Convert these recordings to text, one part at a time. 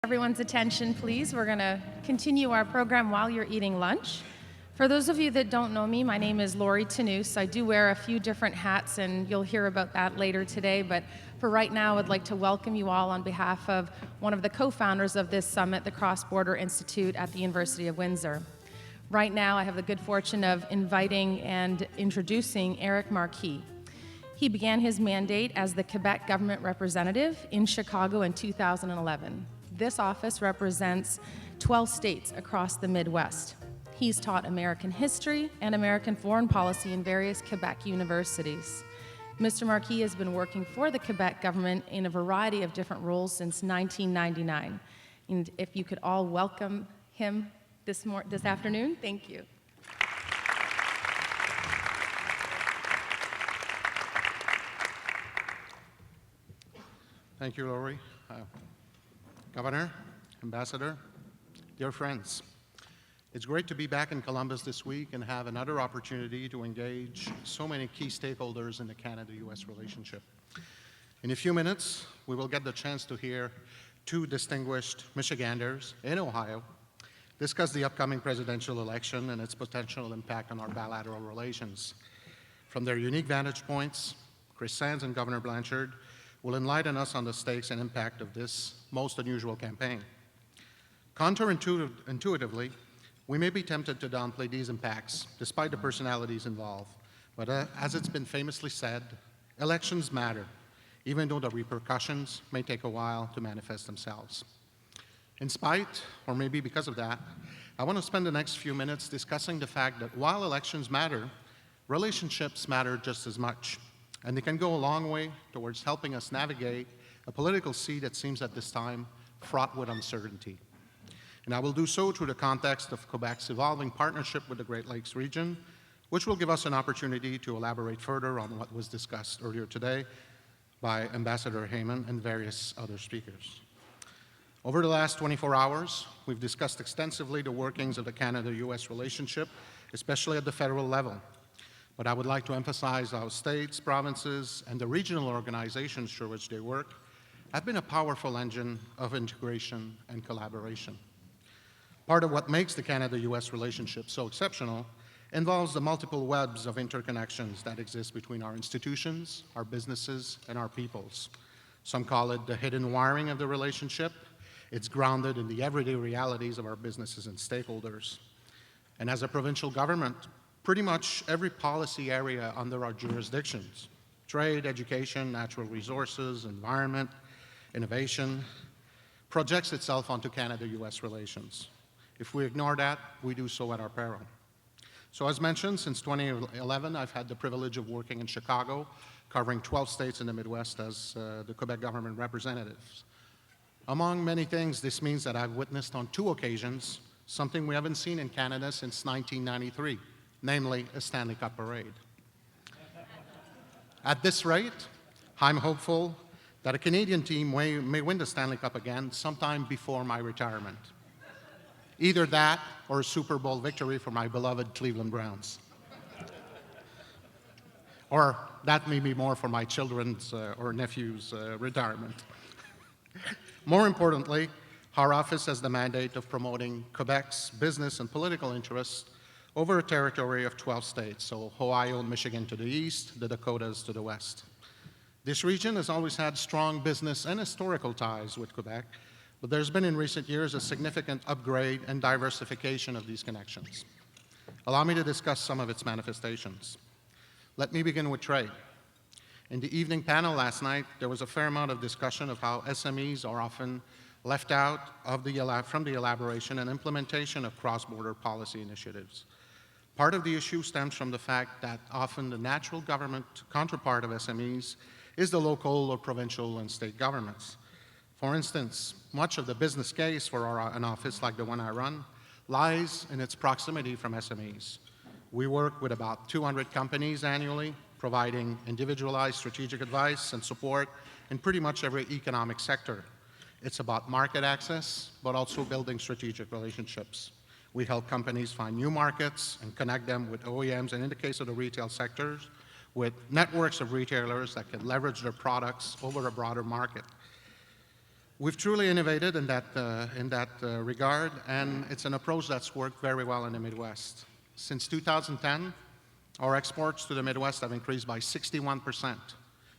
Everyone's attention, please. We're going to continue our program while you're eating lunch. For those of you that don't know me, my name is Lori Tanous. I do wear a few different hats, and you'll hear about that later today. But for right now, I'd like to welcome you all on behalf of one of the co-founders of this summit, the Cross-Border Institute at the University of Windsor. Right now, I have the good fortune of inviting and introducing Eric Marquis. He began his mandate as the Quebec government representative in Chicago in 2011. This office represents 12 states across the Midwest. He's taught American history and American foreign policy in various Quebec universities. Mr. Marquis has been working for the Quebec government in a variety of different roles since 1999. And if you could all welcome him this afternoon, thank you. Thank you, Lori. Governor, Ambassador, dear friends. It's great to be back in Columbus this week and have another opportunity to engage so many key stakeholders in the Canada-US relationship. In a few minutes, we will get the chance to hear two distinguished Michiganders in Ohio discuss the upcoming presidential election and its potential impact on our bilateral relations. From their unique vantage points, Chris Sands and Governor Blanchard will enlighten us on the stakes and impact of this most unusual campaign. Counterintuitively, we may be tempted to downplay these impacts, despite the personalities involved. But as it's been famously said, elections matter, even though the repercussions may take a while to manifest themselves. In spite, or maybe because of that, I want to spend the next few minutes discussing the fact that while elections matter, relationships matter just as much. And they can go a long way towards helping us navigate a political sea that seems at this time fraught with uncertainty. And I will do so through the context of Quebec's evolving partnership with the Great Lakes region, which will give us an opportunity to elaborate further on what was discussed earlier today by Ambassador Heyman and various other speakers. Over the last 24 hours, we've discussed extensively the workings of the Canada-US relationship, especially at the federal level. But I would like to emphasize how states, provinces, and the regional organizations through which they work have been a powerful engine of integration and collaboration. Part of what makes the Canada-US relationship so exceptional involves the multiple webs of interconnections that exist between our institutions, our businesses, and our peoples. Some call it the hidden wiring of the relationship. It's grounded in the everyday realities of our businesses and stakeholders. And as a provincial government, pretty much every policy area under our jurisdictions, trade, education, natural resources, environment, innovation, projects itself onto Canada-US relations. If we ignore that, we do so at our peril. So as mentioned, since 2011, I've had the privilege of working in Chicago, covering 12 states in the Midwest as the Quebec government representatives. Among many things, this means that I've witnessed on two occasions something we haven't seen in Canada since 1993. Namely a Stanley Cup parade. At this rate, I'm hopeful that a Canadian team may win the Stanley Cup again sometime before my retirement. Either that or a Super Bowl victory for my beloved Cleveland Browns. Or that may be more for my children's or nephews' retirement. More importantly, our office has the mandate of promoting Quebec's business and political interests over a territory of 12 states, so Ohio and Michigan to the east, the Dakotas to the west. This region has always had strong business and historical ties with Quebec, but there's been in recent years a significant upgrade and diversification of these connections. Allow me to discuss some of its manifestations. Let me begin with trade. In the evening panel last night, there was a fair amount of discussion of how SMEs are often left out from the elaboration and implementation of cross-border policy initiatives. Part of the issue stems from the fact that often the natural government counterpart of SMEs is the local or provincial and state governments. For instance, much of the business case for an office like the one I run lies in its proximity from SMEs. We work with about 200 companies annually, providing individualized strategic advice and support in pretty much every economic sector. It's about market access, but also building strategic relationships. We help companies find new markets and connect them with OEMs, and in the case of the retail sectors, with networks of retailers that can leverage their products over a broader market. We've truly innovated in that, regard, and it's an approach that's worked very well in the Midwest. Since 2010, our exports to the Midwest have increased by 61%,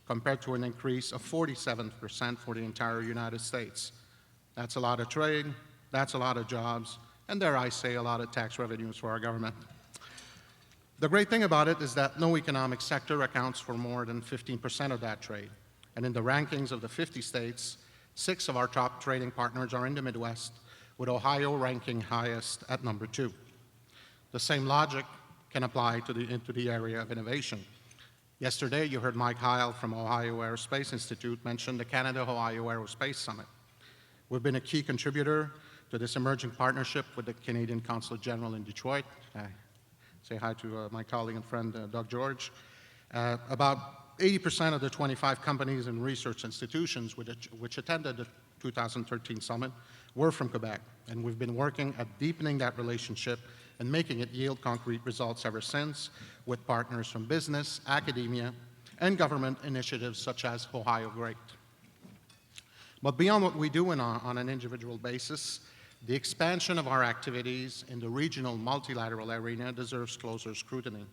compared to an increase of 47% for the entire United States. That's a lot of trade, that's a lot of jobs, and dare I say, a lot of tax revenues for our government. The great thing about it is that no economic sector accounts for more than 15% of that trade. And in the rankings of the 50 states, 6 of our top trading partners are in the Midwest, with Ohio ranking highest at number 2. The same logic can apply to the area of innovation. Yesterday, you heard Mike Heil from Ohio Aerospace Institute mention the Canada-Ohio Aerospace Summit. We've been a key contributor to this emerging partnership with the Canadian Consulate General in Detroit. Say hi to my colleague and friend, Doug George. About 80% of the 25 companies and research institutions which attended the 2013 summit were from Quebec, and we've been working at deepening that relationship and making it yield concrete results ever since, with partners from business, academia, and government initiatives such as Ohio Great. But beyond what we do on an individual basis, the expansion of our activities in the regional multilateral arena deserves closer scrutiny.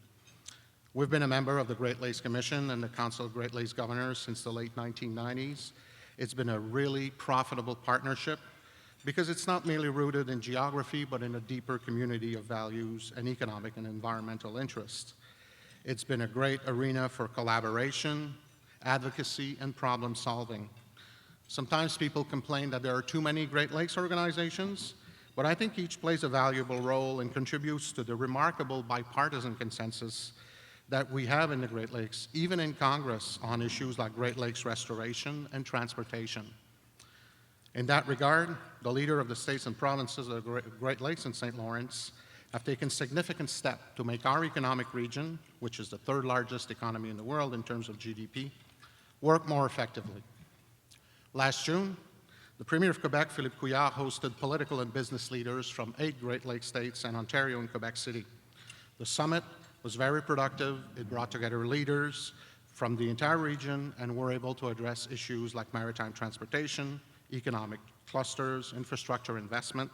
We've been a member of the Great Lakes Commission and the Council of Great Lakes Governors since the late 1990s. It's been a really profitable partnership because it's not merely rooted in geography, but in a deeper community of values and economic and environmental interests. It's been a great arena for collaboration, advocacy, and problem solving. Sometimes people complain that there are too many Great Lakes organizations, but I think each plays a valuable role and contributes to the remarkable bipartisan consensus that we have in the Great Lakes, even in Congress, on issues like Great Lakes restoration and transportation. In that regard, the leader of the states and provinces of the Great Lakes and St. Lawrence have taken significant steps to make our economic region, which is the 3rd largest economy in the world in terms of GDP, work more effectively. Last June, the Premier of Quebec, Philippe Couillard, hosted political and business leaders from 8 Great Lakes states and Ontario and Quebec City. The summit was very productive. It brought together leaders from the entire region and were able to address issues like maritime transportation, economic clusters, infrastructure investment,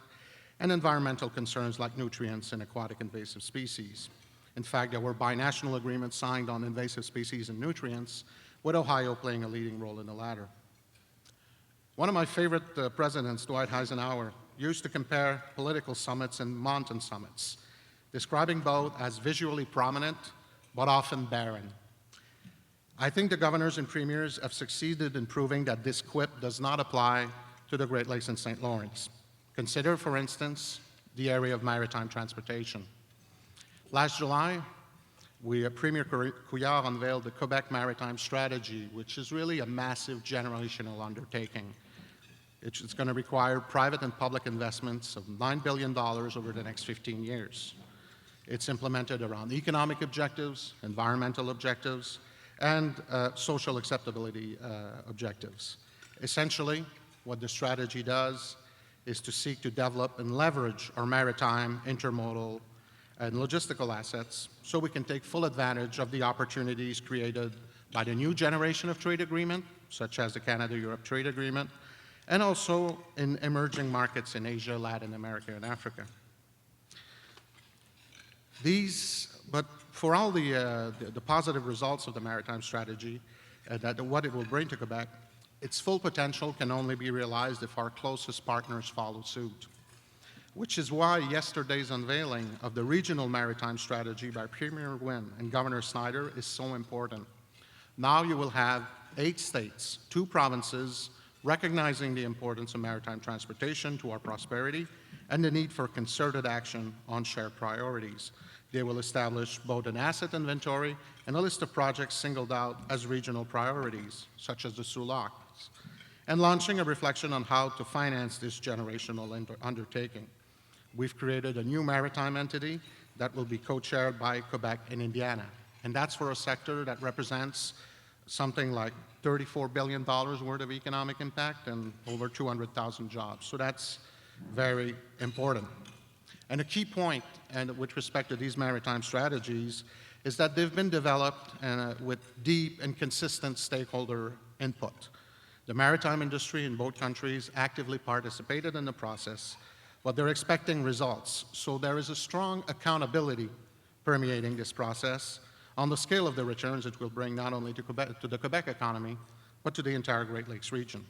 and environmental concerns like nutrients and aquatic invasive species. In fact, there were binational agreements signed on invasive species and nutrients, with Ohio playing a leading role in the latter. One of my favorite presidents, Dwight Eisenhower, used to compare political summits and mountain summits, describing both as visually prominent, but often barren. I think the governors and premiers have succeeded in proving that this quip does not apply to the Great Lakes and St. Lawrence. Consider, for instance, the area of maritime transportation. Last July, Premier Couillard unveiled the Quebec Maritime Strategy, which is really a massive generational undertaking. It's going to require private and public investments of $9 billion over the next 15 years. It's implemented around economic objectives, environmental objectives, and social acceptability objectives. Essentially, what the strategy does is to seek to develop and leverage our maritime, intermodal, and logistical assets so we can take full advantage of the opportunities created by the new generation of trade agreement, such as the Canada-Europe Trade Agreement, and also in emerging markets in Asia, Latin America, and Africa. But for all the positive results of the maritime strategy, what it will bring to Quebec, its full potential can only be realized if our closest partners follow suit, which is why yesterday's unveiling of the regional maritime strategy by Premier Wynne and Governor Snyder is so important. Now you will have 8 states, 2 provinces, recognizing the importance of maritime transportation to our prosperity and the need for concerted action on shared priorities. They will establish both an asset inventory and a list of projects singled out as regional priorities, such as the Soo Locks, and launching a reflection on how to finance this generational undertaking. We've created a new maritime entity that will be co-chaired by Quebec and Indiana, and that's for a sector that represents something like $34 billion worth of economic impact and over 200,000 jobs. So that's very important. And a key point with respect to these maritime strategies is that they've been developed with deep and consistent stakeholder input. The maritime industry in both countries actively participated in the process, but they're expecting results. So there is a strong accountability permeating this process on the scale of the returns it will bring not only to the Quebec economy, but to the entire Great Lakes region.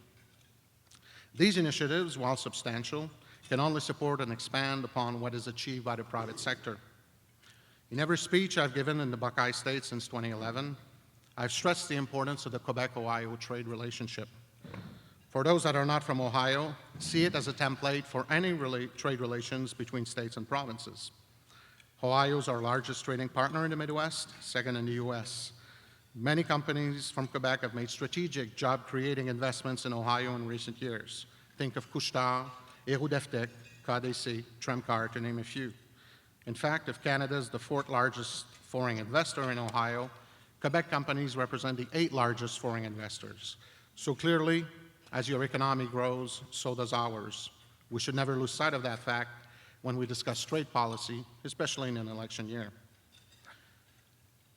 These initiatives, while substantial, can only support and expand upon what is achieved by the private sector. In every speech I've given in the Buckeye State since 2011, I've stressed the importance of the Quebec-Ohio trade relationship. For those that are not from Ohio, see it as a template for any trade relations between states and provinces. Ohio is our largest trading partner in the Midwest, second in the US. Many companies from Quebec have made strategic job-creating investments in Ohio in recent years. Think of Couche-Tard, Héroux-Deftec, KDC, Tremcar, to name a few. In fact, if Canada is the fourth largest foreign investor in Ohio, Quebec companies represent the 8th largest foreign investors. So clearly, as your economy grows, so does ours. We should never lose sight of that fact when we discuss trade policy, especially in an election year.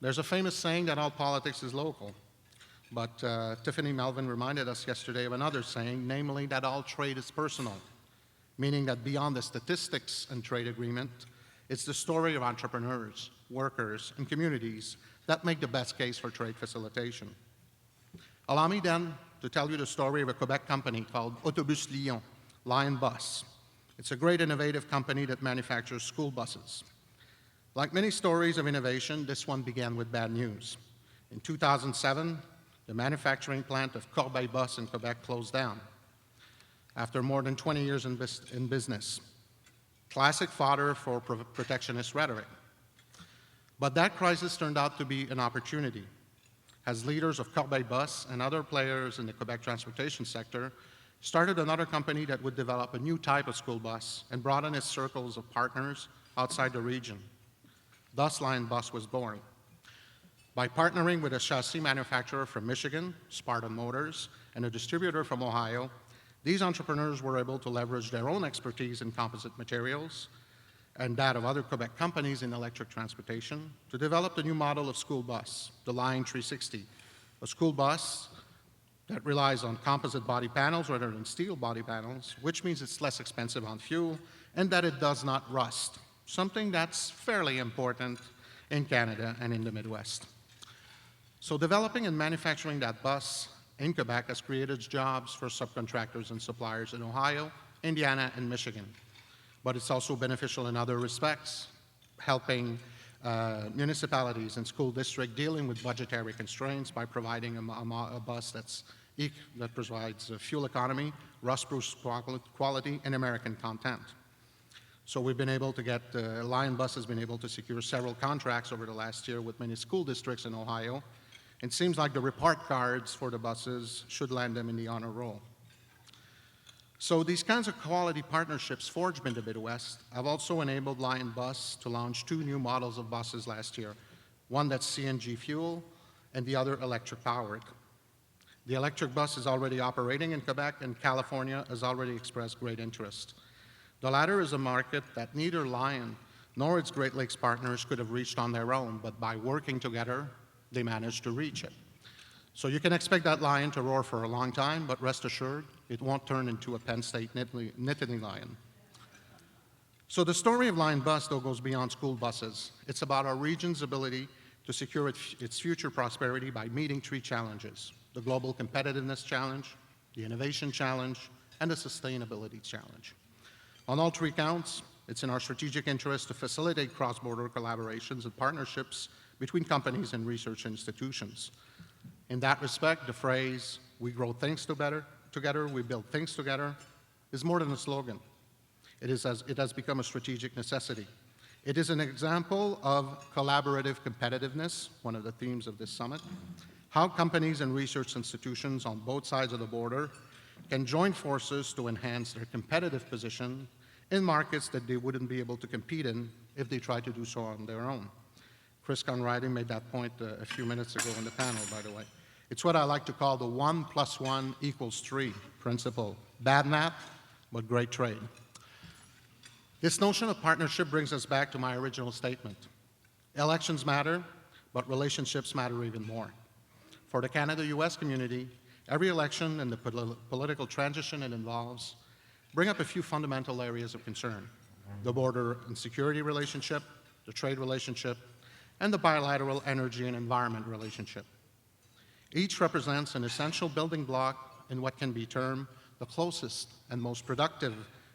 There's a famous saying that all politics is local, but Tiffany Melvin reminded us yesterday of another saying, namely that all trade is personal, meaning that beyond the statistics and trade agreement, it's the story of entrepreneurs, workers, and communities that make the best case for trade facilitation. Allow me then to tell you the story of a Quebec company called Autobus Lyon, Lion Bus. It's a great innovative company that manufactures school buses. Like many stories of innovation, this one began with bad news. In 2007, the manufacturing plant of Corbeil Bus in Quebec closed down after more than 20 years in business. Classic fodder for protectionist rhetoric. But that crisis turned out to be an opportunity, as leaders of Corbeil Bus and other players in the Quebec transportation sector started another company that would develop a new type of school bus and broaden its circles of partners outside the region. Thus, Lion Bus was born. By partnering with a chassis manufacturer from Michigan, Spartan Motors, and a distributor from Ohio, these entrepreneurs were able to leverage their own expertise in composite materials and that of other Quebec companies in electric transportation to develop the new model of school bus, the Lion 360, a school bus that relies on composite body panels rather than steel body panels, which means it's less expensive on fuel and that it does not rust, something that's fairly important in Canada and in the Midwest. So developing and manufacturing that bus in Quebec has created jobs for subcontractors and suppliers in Ohio, Indiana, and Michigan. But it's also beneficial in other respects, helping municipalities and school districts dealing with budgetary constraints by providing a bus that provides fuel economy, rust-proof quality, and American content. So we've been able to Lion Bus has been able to secure several contracts over the last year with many school districts in Ohio. It seems like the report cards for the buses should land them in the honor roll. So these kinds of quality partnerships forged in the Midwest have also enabled Lion Bus to launch 2 new models of buses last year, one that's CNG fuel and the other electric powered. The electric bus is already operating in Quebec, and California has already expressed great interest. The latter is a market that neither Lion nor its Great Lakes partners could have reached on their own, but by working together, they managed to reach it. So you can expect that lion to roar for a long time, but rest assured, it won't turn into a Penn State Nittany lion. So the story of Lion Bus, though, goes beyond school buses. It's about our region's ability to secure its future prosperity by meeting 3 challenges: the global competitiveness challenge, the innovation challenge, and the sustainability challenge. On all 3 counts, it's in our strategic interest to facilitate cross-border collaborations and partnerships between companies and research institutions. In that respect, the phrase, "we grow things together, we build things together," is more than a slogan. It has become a strategic necessity. It is an example of collaborative competitiveness, one of the themes of this summit, how companies and research institutions on both sides of the border can join forces to enhance their competitive position in markets that they wouldn't be able to compete in if they tried to do so on their own. Chris Conradi made that point a few minutes ago in the panel, by the way. It's what I like to call the 1 + 1 = 3 principle. Bad math, but great trade. This notion of partnership brings us back to my original statement. Elections matter, but relationships matter even more. For the Canada-US community, Every election and the political transition it involves bring up a few fundamental areas of concern: the border and security relationship, the trade relationship, and the bilateral energy and environment relationship. Each represents an essential building block in what can be termed the closest and most productive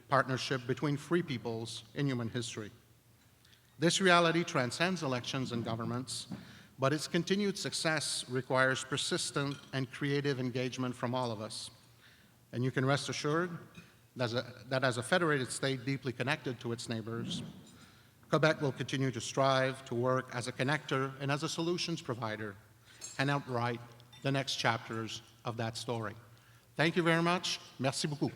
partnership between free peoples in human history. This reality transcends elections and governments, but its continued success requires persistent and creative engagement from all of us. And you can rest assured that as a federated state deeply connected to its neighbors, Quebec will continue to strive to work as a connector and as a solutions provider and help write the next chapters of that story. Thank you very much. Merci beaucoup.